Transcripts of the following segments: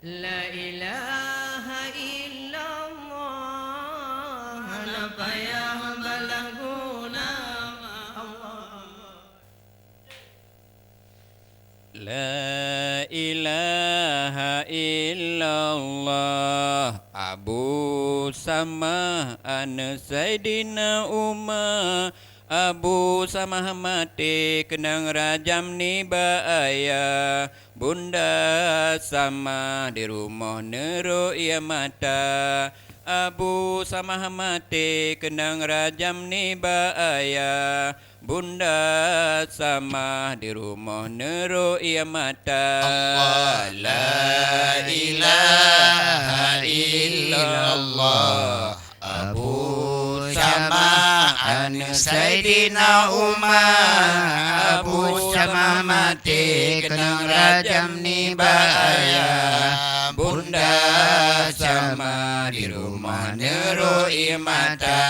La ilaha illallah. Apa yang berguna Allah. La ilaha illallah Abu Samah Ana Sayyidina Umar Abu Samah mati kenang rajam ni bahaya Bunda Samah di rumah neruk ia mata Abu Samah mati kenang rajam ni bahaya Bunda Samah di rumah neruk ia mata Allah la ilaha illallah Abu Samah Ana Sayyidina Umar Abu Samah mati kenang rajam ni bahaya Bunda Samah di rumah nerui mata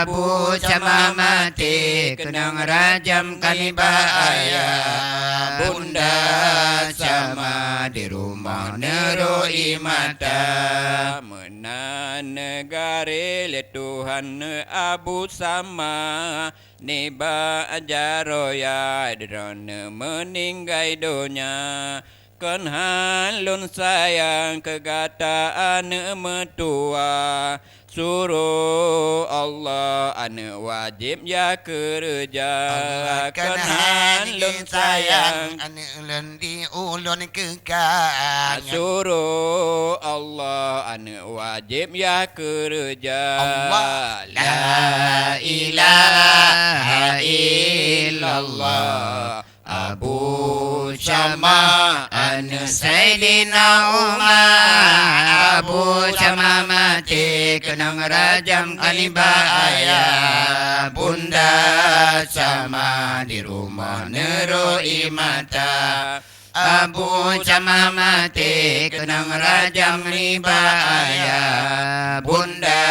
Abu Samah mati kenang rajam kami bahaya Bunda Samah di rumah nerui mata Menan negari le Tuhan Abu Samah Niba ajaroya drone meninggai dunia Kan halun sayang kegataan metua Suruh Allah ane wajib ya kerja Kan halun sayang ane ulun di ulun kegang Suruh Allah ane wajib ya kerja Allah la ilaha illallah Abu Samah Ana Sayyidina Umar Abu Samah mati kenang rajam kali bahaya Bunda Samah di rumah nerui mata Abu Samah mati kenang rajam ni bahaya Bunda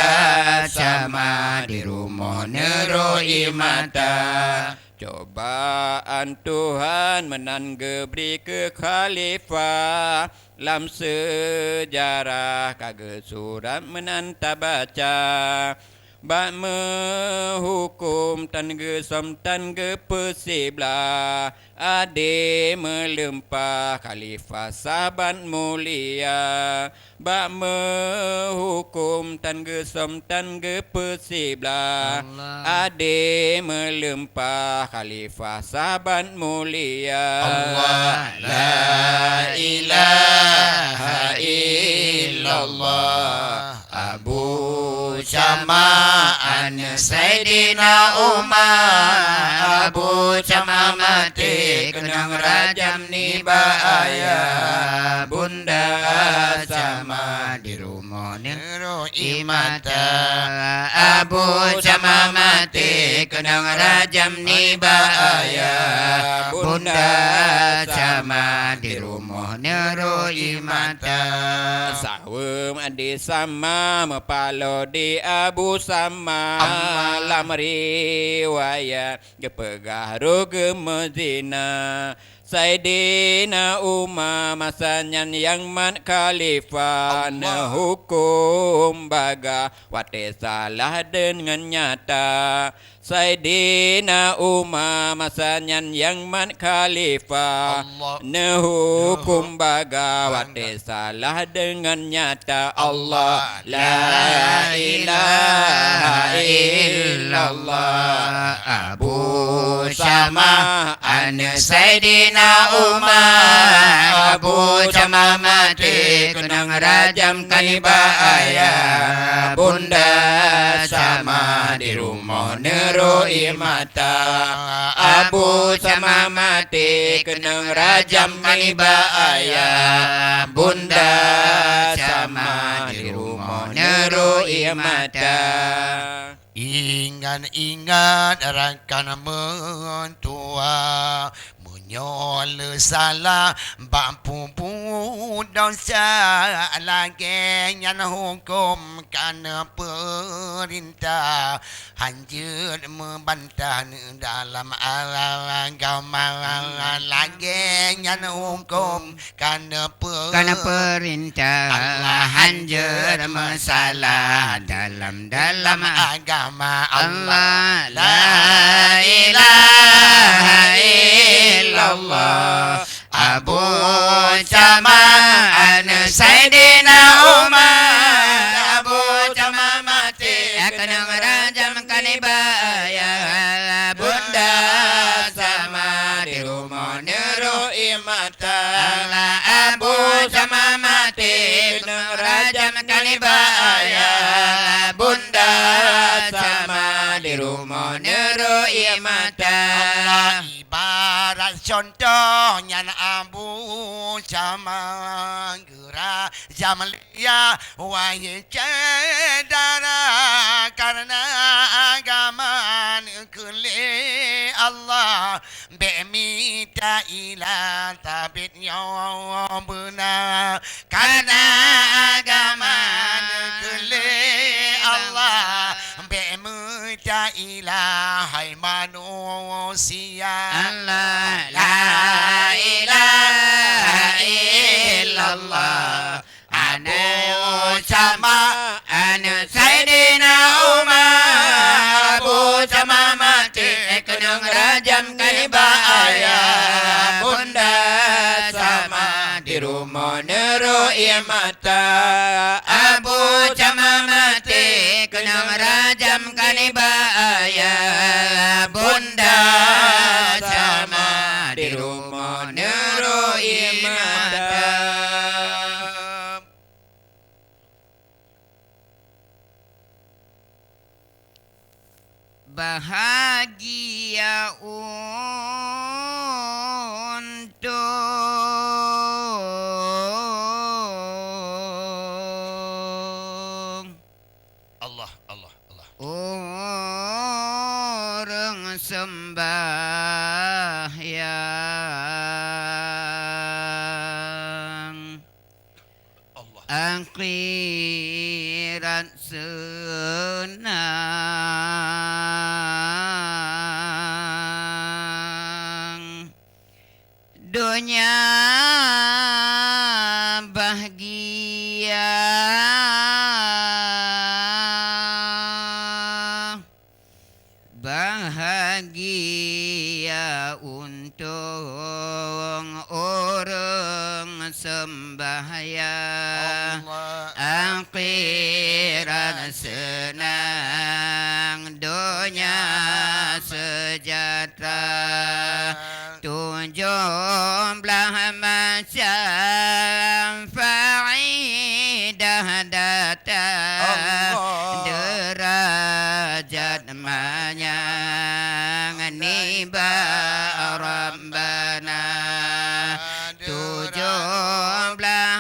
Samah di rumah nerui mata Cobaan Tuhan menan geberi ke khalifah Lam sejarah kage surat menan tabaca Bak mehukum tan ge som tan ge pesiblah Ade melempah khalifah sahabat mulia Bak mehukum tan ge som tan ge pesiblah Ade melempah khalifah sahabat mulia Allah la ilaha illallah Abu Samah Ana Sayyidina Umar Abu Samah mati kenang rajam ni bahaya Bunda Samah di rumah nerui mata Abu Samah mati kenang rajam ni bahaya Bunda Samah di rumah nerui mata Sawem adi sama mepalo di Abu Samah Lam riwayat gepegah roge Medina Sayyidina Umar masanya yang man khalifah hukum baga wate salah dengan nyata Sayyidina Umar masanya yang man khalifah hukum baga wate salah dengan nyata Allah la ilaha illallah Abu Samah Ana Sayyidina Umar Abu Samah mati kenang rajam kali bahaya Bunda Samah di rumah nerui mata Abu Samah mati kenang rajam kali bahaya Bunda Samah di rumah nerui mata Ingat-ingat rakan mentua Nyola salah bampu dosa lagi yang hukum karena perintah hancur membantah dalam agama lagi yang hukum karena perintah hancur masalah dalam agama Allah la ilaha illallah Abu Jamal Sayyidina Umar Abu Jamal mati kena rajam kanibaya Bunda sama di rumah Nuru Imata Abu Jamal mati kena rajam kanibaya Bunda sama di rumah Nuru Imata ibarat contohnya Abu Jamal gerak Jamalia wahai cedara karena agama kuli Allah bemita ila tabit yang benar karena agama kuli Allah bemita ilahai manusia Allah la ilaha illallah Abu Jamal Sayyidina Umar Abu Jamal mati kena rajam kanibaya Bunda sama di rumah Nuru Imata Abu Jamal mati kena rajam kanibaya Bunda sama di rumah Nuru Imata bahagia untuk Allah orang sembahyang Allah akhirat senang dunia bahagia bahagia untuk orang sembahyang akhirat senang dunia sejahtera 17 macam faidah datang derajat manyang niba Rabbana 17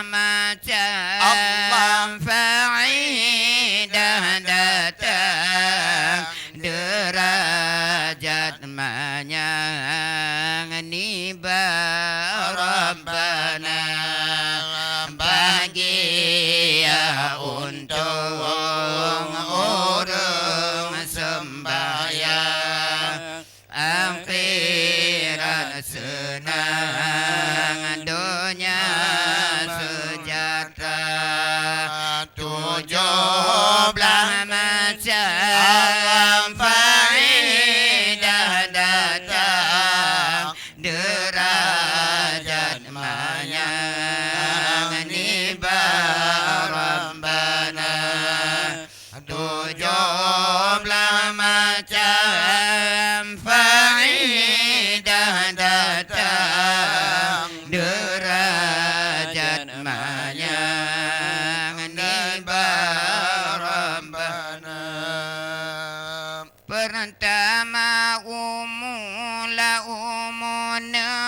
macam faidah datang derajat manyang niba Rabbana bahagia untuk orang sembahyang akhirat senang dunia sejahtera 17 macam faidah datang derajat manyang niba Rabbana 17 macam faidah datang derajat manyang niba Rabbana pertama umul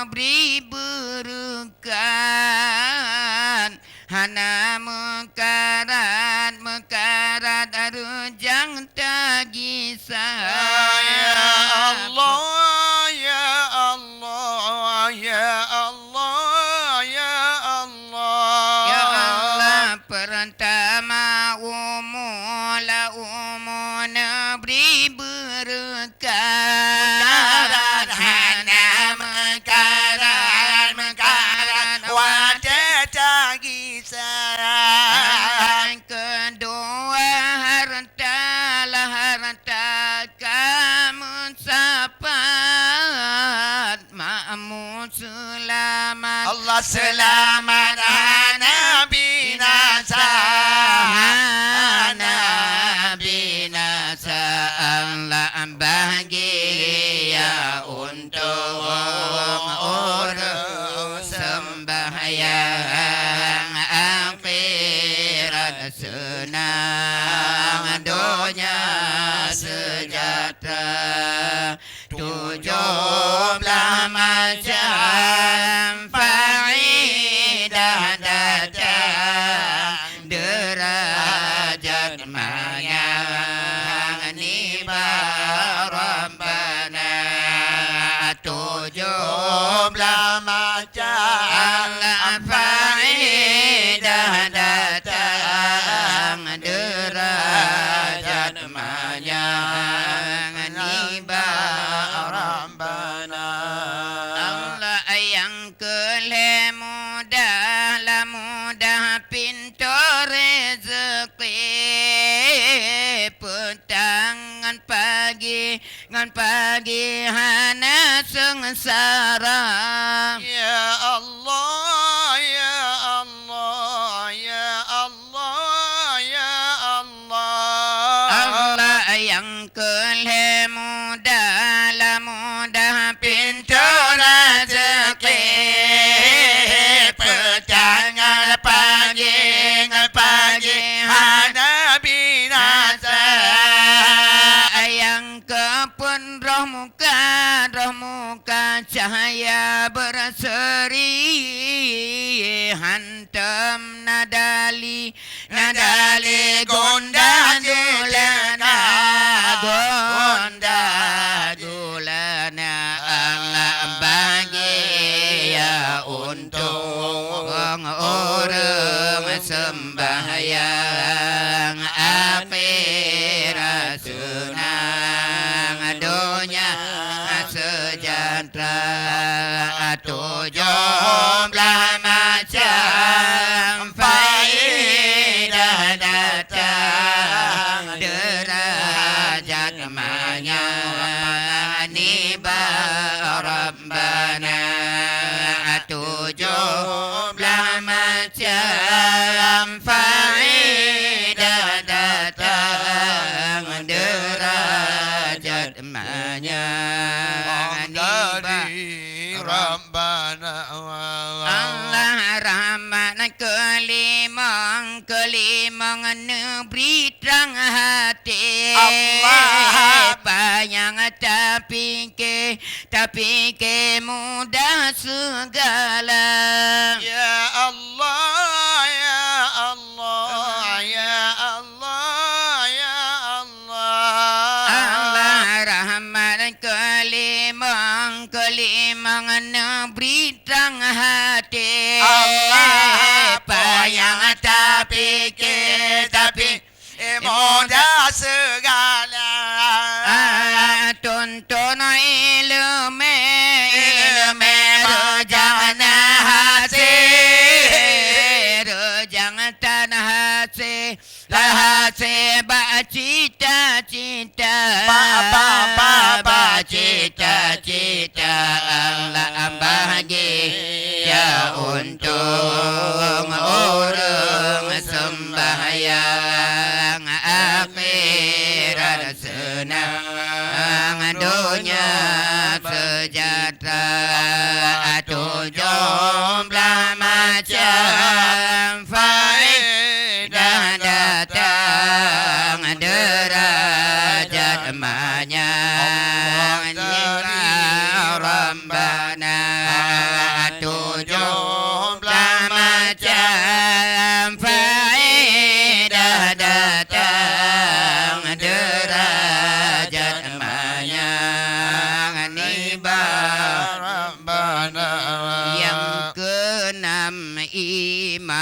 beri berkat hana mekarat rejang tagisah ya Allah pertama umula umun beri berkat mekaran wajah cagi sarang kedua harta kamu sapat makmu selamat Allah selamat Nabi nasa Allah bahagia untuk orang sembahyang akhirat senang dunia sejahtera 17 macam faedah datang derajat manyang ni Rabbana 17 macam faedah datang derajat manyang ni Rabbana Allah yang kelih mudah pintu rezeki petang ngan pagi hana sengsara Ya Allah ya Allah ya Allah ya Allah Allah yang kelih mudah pintu rezeki petang ngan pagi hana binasa yang kepun roh muka cahaya berseri hantam nadali gonda dulana Allah bahagia untuk orang sembahyang akhirat senang dunia sejahtera 17 macam faedah datang derajat manyang ni Rabbana 17 macam faedah datang derajat manyang ni Rabbana Allah rahmat kelimang negeri terang hati Allah bayang tapi ke mudah segala Ya Allah ya Allah ya Allah ya Allah Allah rahmat kelimang negeri terang hati Allah bayang tapi mudah segala tuntun ilmu rejang tanah hati cita-cita cita-cita Allah bahagia untuk orang sembahyang akhirat senang dunia sejahtera 17 macam faedah datang derajat manyang ni Rabbana 17 macam faedah datang derajat manyang ni Rabbana yang keenam iman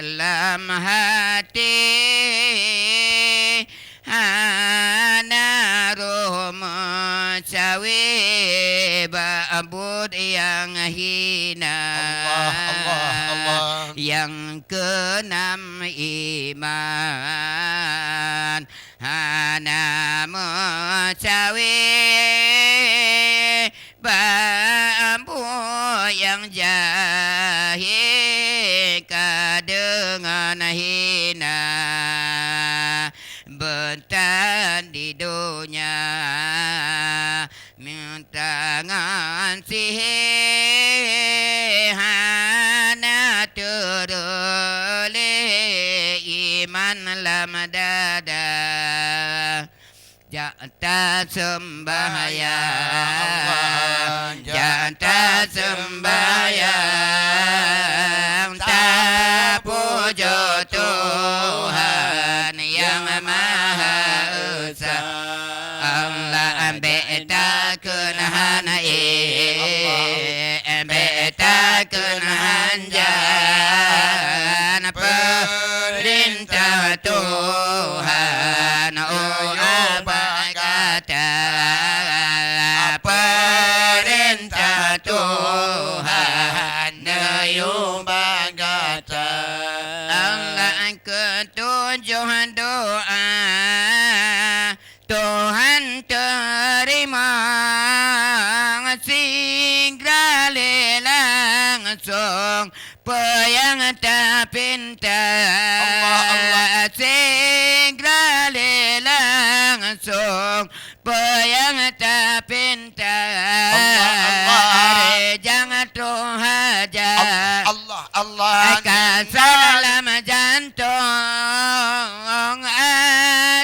dalam hati hana roh mencawi ba'bud yang hina Allah. yang keenam iman hana mencawi bambu yang jahil dengan hina bentan di dunia mintangan sihir hana teroleh iman lam dada jata sembahyang jata sembahyang tak puja Tuhan yang Maha Esa Allah betakeun hanae betakeun hanjan perintah Tuhan oh perintah Tuhan Nayung bagata Allah ketujuh doa Tuhan terima segera langsung yang tak pinta segera langsung yang tak pinta jangan tuhaja Allah dalam jantung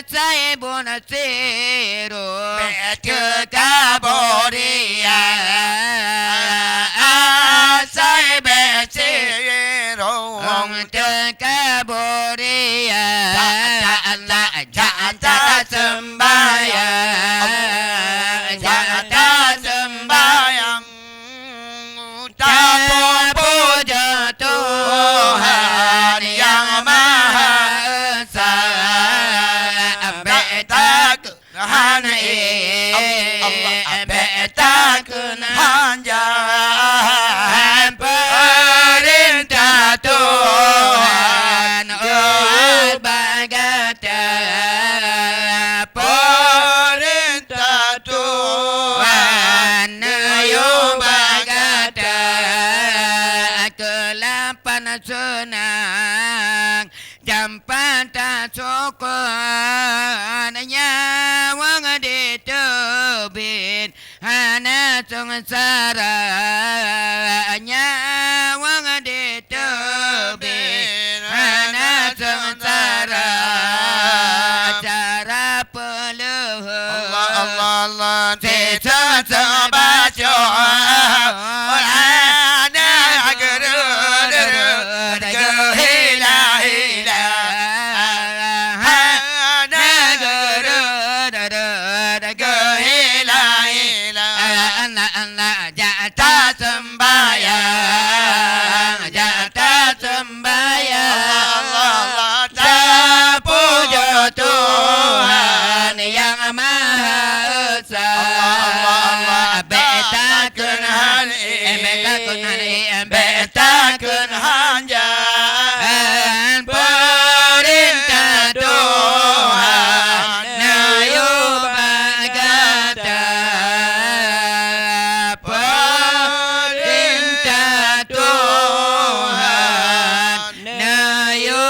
saya pun siru kekaboria saya besirong kekaboria Allah jata sembahyang jata sembahyang tak puja Tuhan yang Maha Esa betakeun betakeun hanjan perintah Tuhan oh bagata perintah Tuhan yo bagata kelapan senang jampan tak cukup nyawang ditebin hana sengsara nyawang ditebin hana sengsara cara peluh Allah Teta terbaca Ada gerud Hila Ada gerud Hila Allah jata sembahyang jata sembahyang Allah tak puja Tuhan yang Maha Esa betakeun betakeun hanjan perintah Tuhan nayo bagata perintah Tuhan nayo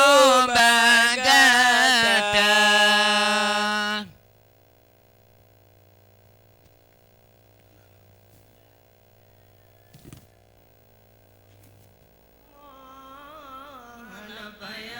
bagata Apa ya